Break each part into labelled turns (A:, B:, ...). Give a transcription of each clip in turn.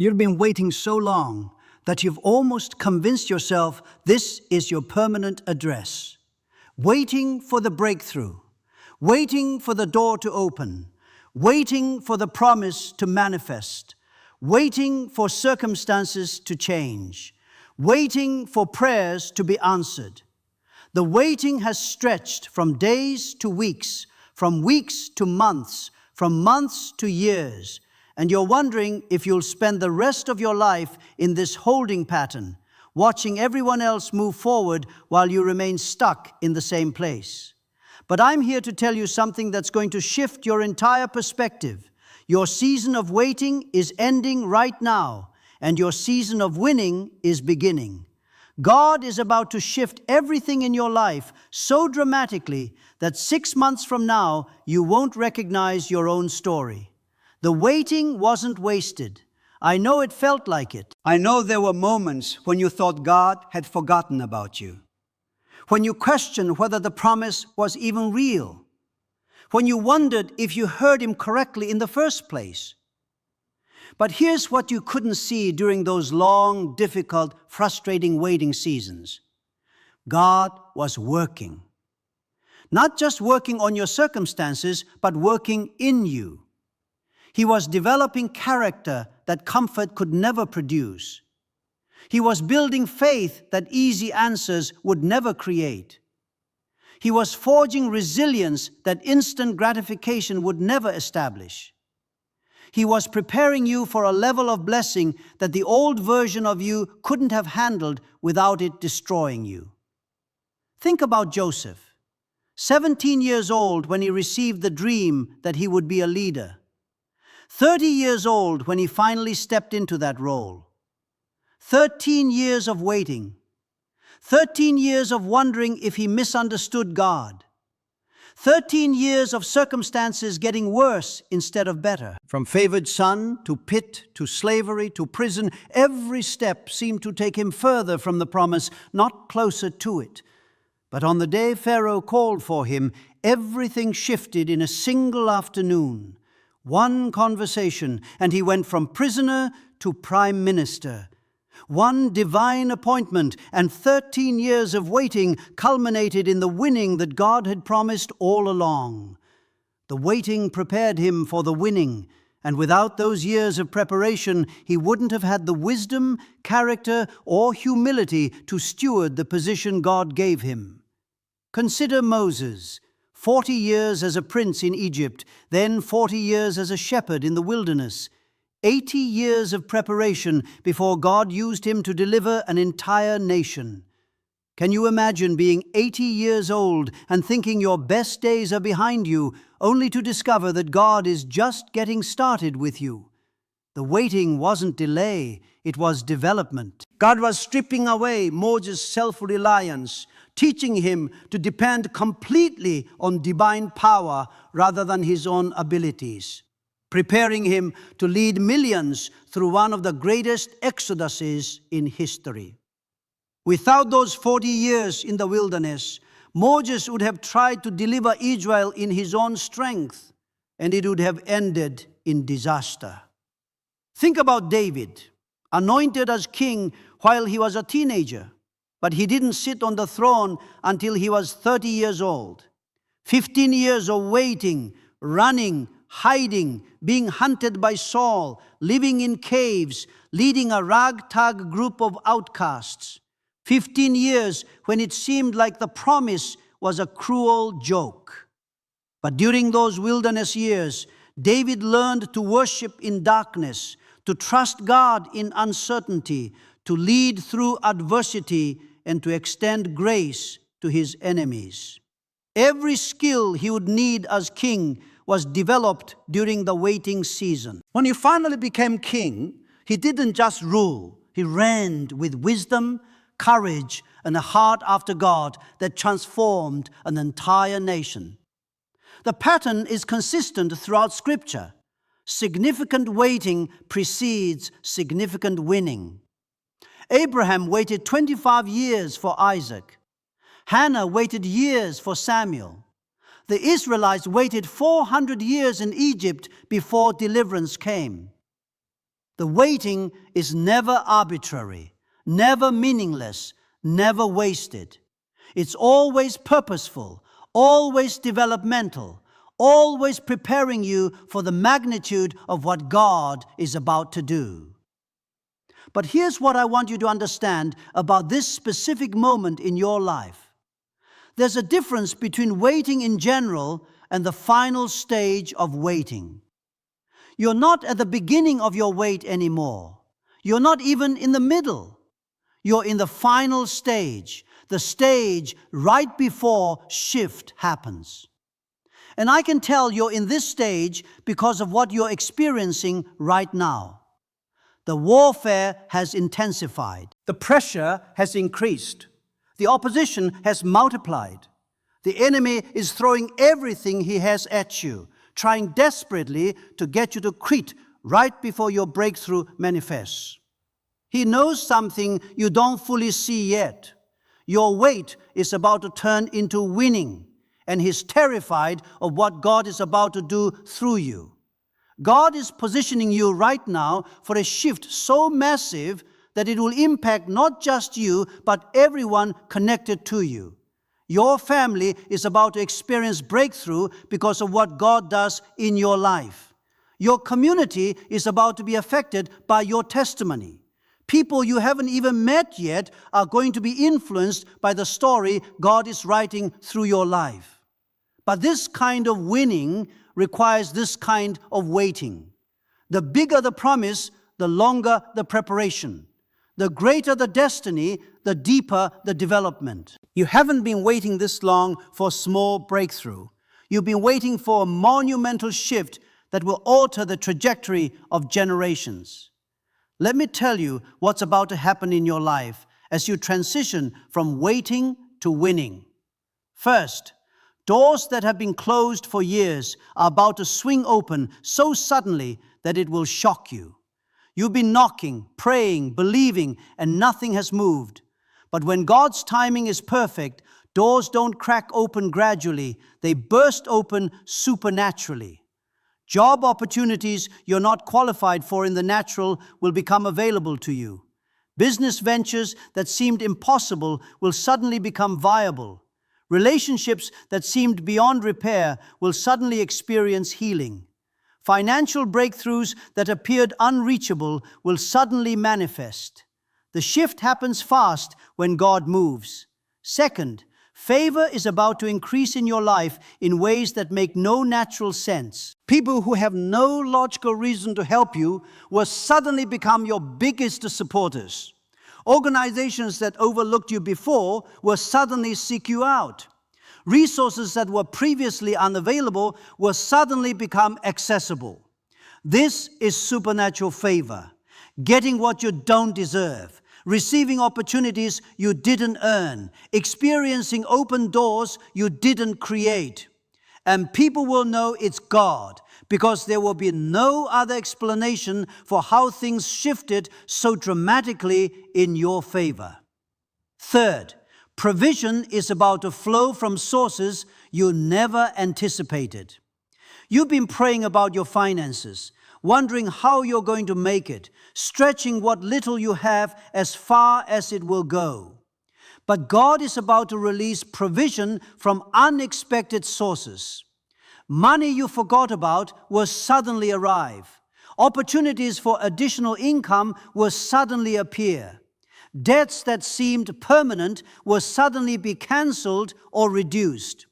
A: You've been waiting so long that you've almost convinced yourself this is your permanent address. Waiting for the breakthrough, waiting for the door to open, waiting for the promise to manifest, waiting for circumstances to change, waiting for prayers to be answered. The waiting has stretched from days to weeks, from weeks to months, from months to years, and you're wondering if you'll spend the rest of your life in this holding pattern, watching everyone else move forward while you remain stuck in the same place. But I'm here to tell you something that's going to shift your entire perspective. Your season of waiting is ending right now, and your season of winning is beginning. God is about to shift everything in your life so dramatically that 6 months from now, you won't recognize your own story. The waiting wasn't wasted. I know it felt like it. I know there were moments when you thought God had forgotten about you, when you questioned whether the promise was even real, when you wondered if you heard Him correctly in the first place. But here's what you couldn't see during those long, difficult, frustrating waiting seasons. God was working. Not just working on your circumstances, but working in you. He was developing character that comfort could never produce. He was building faith that easy answers would never create. He was forging resilience that instant gratification would never establish. He was preparing you for a level of blessing that the old version of you couldn't have handled without it destroying you. Think about Joseph, 17 years old when he received the dream that he would be a leader. 30 years old when he finally stepped into that role. 13 years of waiting. 13 years of wondering if he misunderstood God. 13 years of circumstances getting worse instead of better. From favored son to pit to slavery to prison, every step seemed to take him further from the promise, not closer to it. But on the day Pharaoh called for him, everything shifted in a single afternoon. One conversation, and he went from prisoner to prime minister. One divine appointment and 13 years of waiting culminated in the winning that God had promised all along. The waiting prepared him for the winning, and without those years of preparation, he wouldn't have had the wisdom, character, or humility to steward the position God gave him. Consider Moses. 40 years as a prince in Egypt, then 40 years as a shepherd in the wilderness. 80 years of preparation before God used him to deliver an entire nation. Can you imagine being 80 years old and thinking your best days are behind you, only to discover that God is just getting started with you? The waiting wasn't delay, it was development. God was stripping away Moses' self-reliance, teaching him to depend completely on divine power rather than his own abilities, preparing him to lead millions through one of the greatest exoduses in history. Without those 40 years in the wilderness, Moses would have tried to deliver Israel in his own strength, and it would have ended in disaster. Think about David, anointed as king while he was a teenager. But he didn't sit on the throne until he was 30 years old. 15 years of waiting, running, hiding, being hunted by Saul, living in caves, leading a ragtag group of outcasts. 15 years when it seemed like the promise was a cruel joke. But during those wilderness years, David learned to worship in darkness, to trust God in uncertainty, to lead through adversity, and to extend grace to his enemies. Every skill he would need as king was developed during the waiting season. When he finally became king, he didn't just rule. He reigned with wisdom, courage, and a heart after God that transformed an entire nation. The pattern is consistent throughout Scripture. Significant waiting precedes significant winning. Abraham waited 25 years for Isaac. Hannah waited years for Samuel. The Israelites waited 400 years in Egypt before deliverance came. The waiting is never arbitrary, never meaningless, never wasted. It's always purposeful, always developmental, always preparing you for the magnitude of what God is about to do. But here's what I want you to understand about this specific moment in your life. There's a difference between waiting in general and the final stage of waiting. You're not at the beginning of your wait anymore. You're not even in the middle. You're in the final stage, the stage right before shift happens. And I can tell you're in this stage because of what you're experiencing right now. The warfare has intensified. The pressure has increased. The opposition has multiplied. The enemy is throwing everything he has at you, trying desperately to get you to quit right before your breakthrough manifests. He knows something you don't fully see yet. Your wait is about to turn into winning, and he's terrified of what God is about to do through you. God is positioning you right now for a shift so massive that it will impact not just you, but everyone connected to you. Your family is about to experience breakthrough because of what God does in your life. Your community is about to be affected by your testimony. People you haven't even met yet are going to be influenced by the story God is writing through your life. But this kind of winning requires this kind of waiting. The bigger the promise, the longer the preparation. The greater the destiny, the deeper the development. You haven't been waiting this long for a small breakthrough. You've been waiting for a monumental shift that will alter the trajectory of generations. Let me tell you what's about to happen in your life as you transition from waiting to winning. First, doors that have been closed for years are about to swing open so suddenly that it will shock you. You've been knocking, praying, believing, and nothing has moved. But when God's timing is perfect, doors don't crack open gradually, they burst open supernaturally. Job opportunities you're not qualified for in the natural will become available to you. Business ventures that seemed impossible will suddenly become viable. Relationships that seemed beyond repair will suddenly experience healing. Financial breakthroughs that appeared unreachable will suddenly manifest. The shift happens fast when God moves. Second, favor is about to increase in your life in ways that make no natural sense. People who have no logical reason to help you will suddenly become your biggest supporters. Organizations that overlooked you before will suddenly seek you out. Resources that were previously unavailable will suddenly become accessible. This is supernatural favor. Getting what you don't deserve, receiving opportunities you didn't earn, experiencing open doors you didn't create. And people will know it's God because there will be no other explanation for how things shifted so dramatically in your favor. Third, provision is about to flow from sources you never anticipated. You've been praying about your finances, wondering how you're going to make it, stretching what little you have as far as it will go. But God is about to release provision from unexpected sources. Money you forgot about will suddenly arrive. Opportunities for additional income will suddenly appear. Debts that seemed permanent will suddenly be canceled or reduced.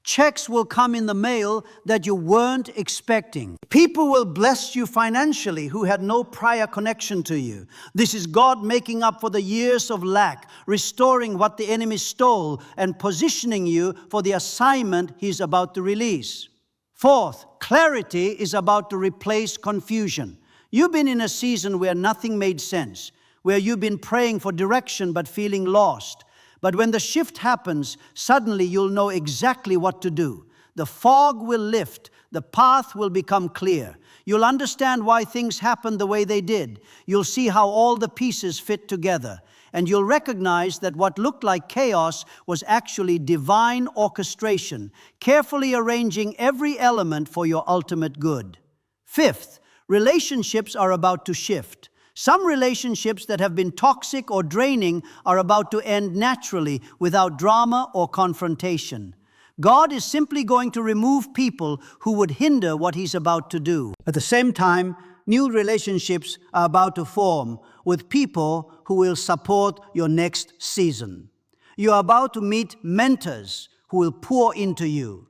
A: Checks will come in the mail that you weren't expecting. People will bless you financially who had no prior connection to you. This is God making up for the years of lack, restoring what the enemy stole, and positioning you for the assignment He's about to release. Fourth, clarity is about to replace confusion. You've been in a season where nothing made sense, where you've been praying for direction but feeling lost. But when the shift happens, suddenly you'll know exactly what to do. The fog will lift. The path will become clear. You'll understand why things happened the way they did. You'll see how all the pieces fit together. And you'll recognize that what looked like chaos was actually divine orchestration, carefully arranging every element for your ultimate good. Fifth, Relationships are about to shift. Some relationships that have been toxic or draining are about to end naturally without drama or confrontation. God is simply going to remove people who would hinder what He's about to do. At the same time, new relationships are about to form with people who will support your next season. You are about to meet mentors who will pour into you,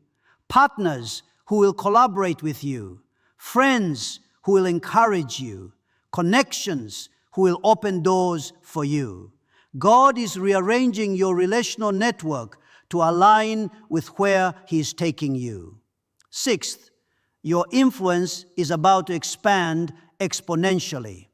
A: partners who will collaborate with you, friends who will encourage you, connections who will open doors for you. God is rearranging your relational network to align with where He is taking you. Sixth, your influence is about to expand exponentially.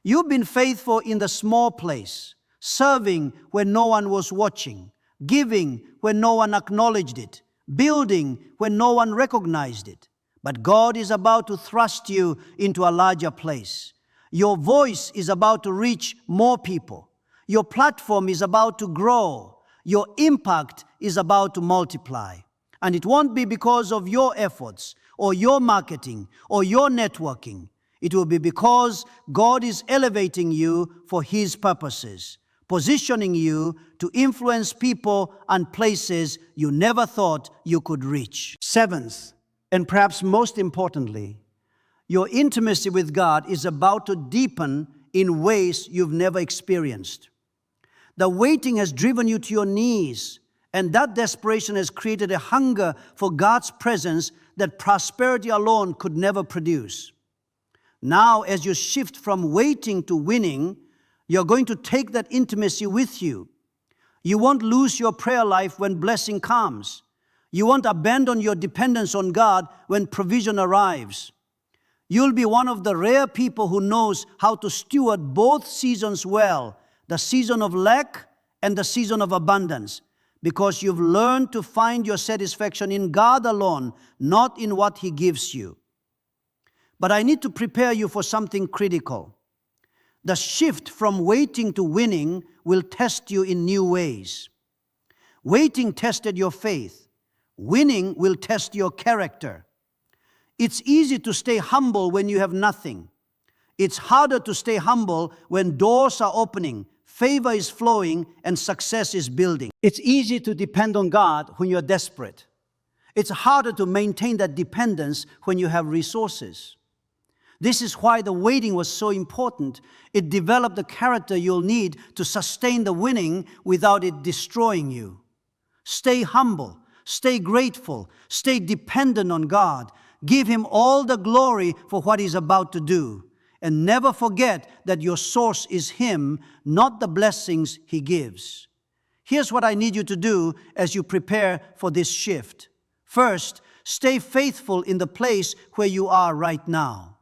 A: You've been faithful in the small place, serving when no one was watching, giving when no one acknowledged it, building when no one recognized it. But God is about to thrust you into a larger place. Your voice is about to reach more people. Your platform is about to grow. Your impact is about to multiply. And it won't be because of your efforts or your marketing or your networking. It will be because God is elevating you for His purposes, positioning you to influence people and places you never thought you could reach. Seventh, and perhaps most importantly, your intimacy with God is about to deepen in ways you've never experienced. The waiting has driven you to your knees, and that desperation has created a hunger for God's presence that prosperity alone could never produce. Now, as you shift from waiting to winning, you're going to take that intimacy with you. You won't lose your prayer life when blessing comes. You won't abandon your dependence on God when provision arrives. You'll be one of the rare people who knows how to steward both seasons well, the season of lack and the season of abundance, because you've learned to find your satisfaction in God alone, not in what He gives you. But I need to prepare you for something critical. The shift from waiting to winning will test you in new ways. Waiting tested your faith. Winning will test your character. It's easy to stay humble when you have nothing. It's harder to stay humble when doors are opening, favor is flowing, and success is building. It's easy to depend on God when you're desperate. It's harder to maintain that dependence when you have resources. This is why the waiting was so important. It developed the character you'll need to sustain the winning without it destroying you. Stay humble, stay grateful, stay dependent on God. Give Him all the glory for what He's about to do. And never forget that your source is Him, not the blessings He gives. Here's what I need you to do as you prepare for this shift. First, stay faithful in the place where you are right now.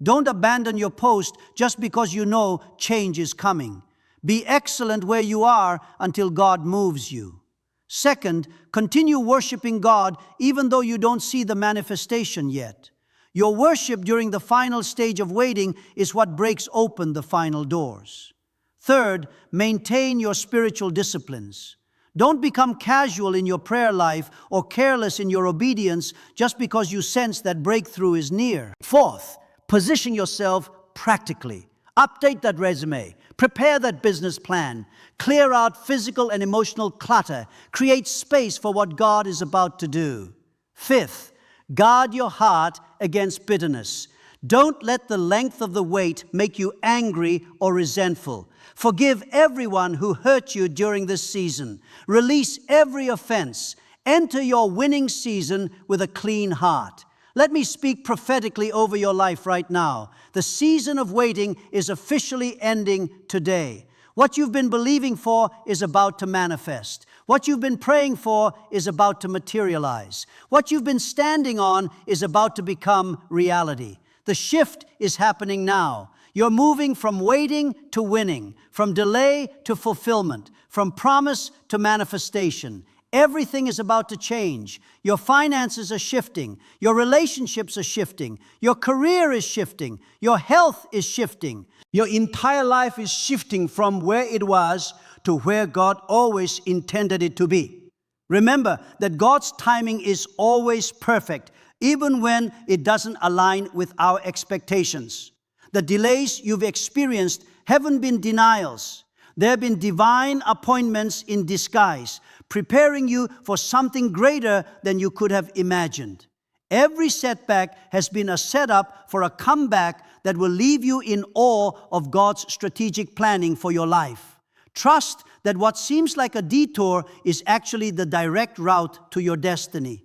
A: Don't abandon your post just because you know change is coming. Be excellent where you are until God moves you. Second, continue worshiping God even though you don't see the manifestation yet. Your worship during the final stage of waiting is what breaks open the final doors. Third, maintain your spiritual disciplines. Don't become casual in your prayer life or careless in your obedience just because you sense that breakthrough is near. Fourth, position yourself practically. Update that resume. Prepare that business plan. Clear out physical and emotional clutter. Create space for what God is about to do. Fifth, guard your heart against bitterness. Don't let the length of the wait make you angry or resentful. Forgive everyone who hurt you during this season. Release every offense. Enter your winning season with a clean heart. Let me speak prophetically over your life right now. The season of waiting is officially ending today. What you've been believing for is about to manifest. What you've been praying for is about to materialize. What you've been standing on is about to become reality. The shift is happening now. You're moving from waiting to winning, from delay to fulfillment, from promise to manifestation. Everything is about to change. Your finances are shifting. Your relationships are shifting. Your career is shifting. Your health is shifting. Your entire life is shifting from where it was to where God always intended it to be. Remember that God's timing is always perfect. even when it doesn't align with our expectations. The delays you've experienced haven't been denials. There have been divine appointments in disguise, preparing you for something greater than you could have imagined. Every setback has been a setup for a comeback that will leave you in awe of God's strategic planning for your life. Trust that what seems like a detour is actually the direct route to your destiny.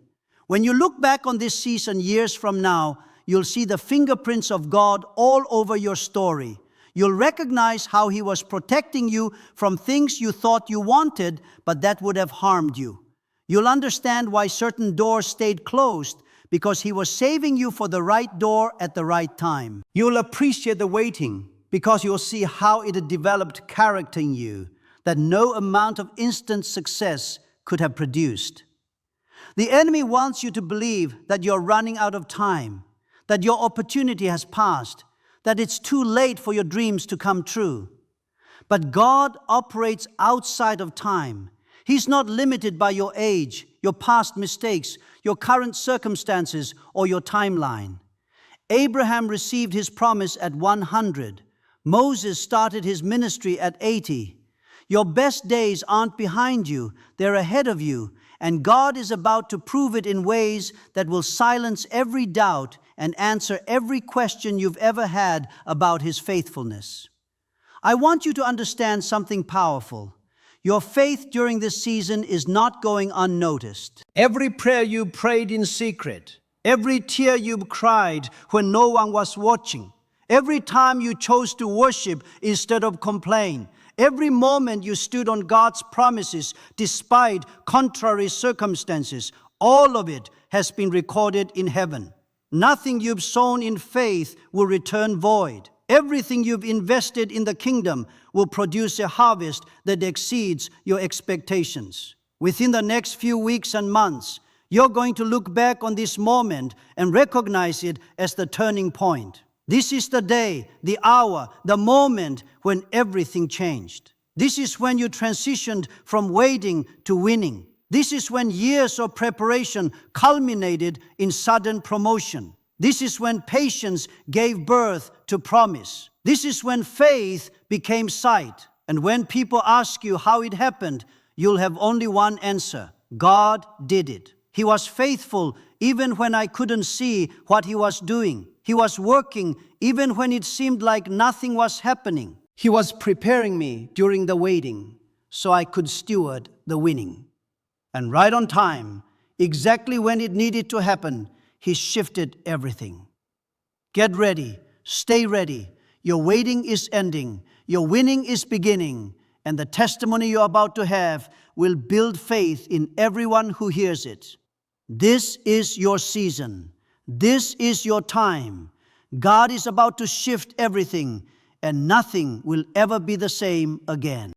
A: When you look back on this season years from now, you'll see the fingerprints of God all over your story. You'll recognize how He was protecting you from things you thought you wanted, but that would have harmed you. You'll understand why certain doors stayed closed, because He was saving you for the right door at the right time. You'll appreciate the waiting, because you'll see how it had developed character in you that no amount of instant success could have produced. The enemy wants you to believe that you're running out of time, that your opportunity has passed, that it's too late for your dreams to come true. But God operates outside of time. He's not limited by your age, your past mistakes, your current circumstances, or your timeline. Abraham received his promise at 100. Moses started his ministry at 80. Your best days aren't behind you, they're ahead of you, and God is about to prove it in ways that will silence every doubt and answer every question you've ever had about His faithfulness. I want you to understand something powerful. Your faith during this season is not going unnoticed. Every prayer you prayed in secret, every tear you cried when no one was watching, every time you chose to worship instead of complain, every moment you stood on God's promises despite contrary circumstances, all of it has been recorded in heaven. Nothing you've sown in faith will return void. Everything you've invested in the kingdom will produce a harvest that exceeds your expectations. Within the next few weeks and months, you're going to look back on this moment and recognize it as the turning point. This is the day, the hour, the moment when everything changed. This is when you transitioned from waiting to winning. This is when years of preparation culminated in sudden promotion. This is when patience gave birth to promise. This is when faith became sight. And when people ask you how it happened, you'll have only one answer: God did it. He was faithful even when I couldn't see what He was doing. He was working even when it seemed like nothing was happening. He was preparing me during the waiting so I could steward the winning. And right on time, exactly when it needed to happen, He shifted everything. Get ready, stay ready. Your waiting is ending, your winning is beginning, and the testimony you're about to have will build faith in everyone who hears it. This is your season. This is your time. God is about to shift everything, and nothing will ever be the same again.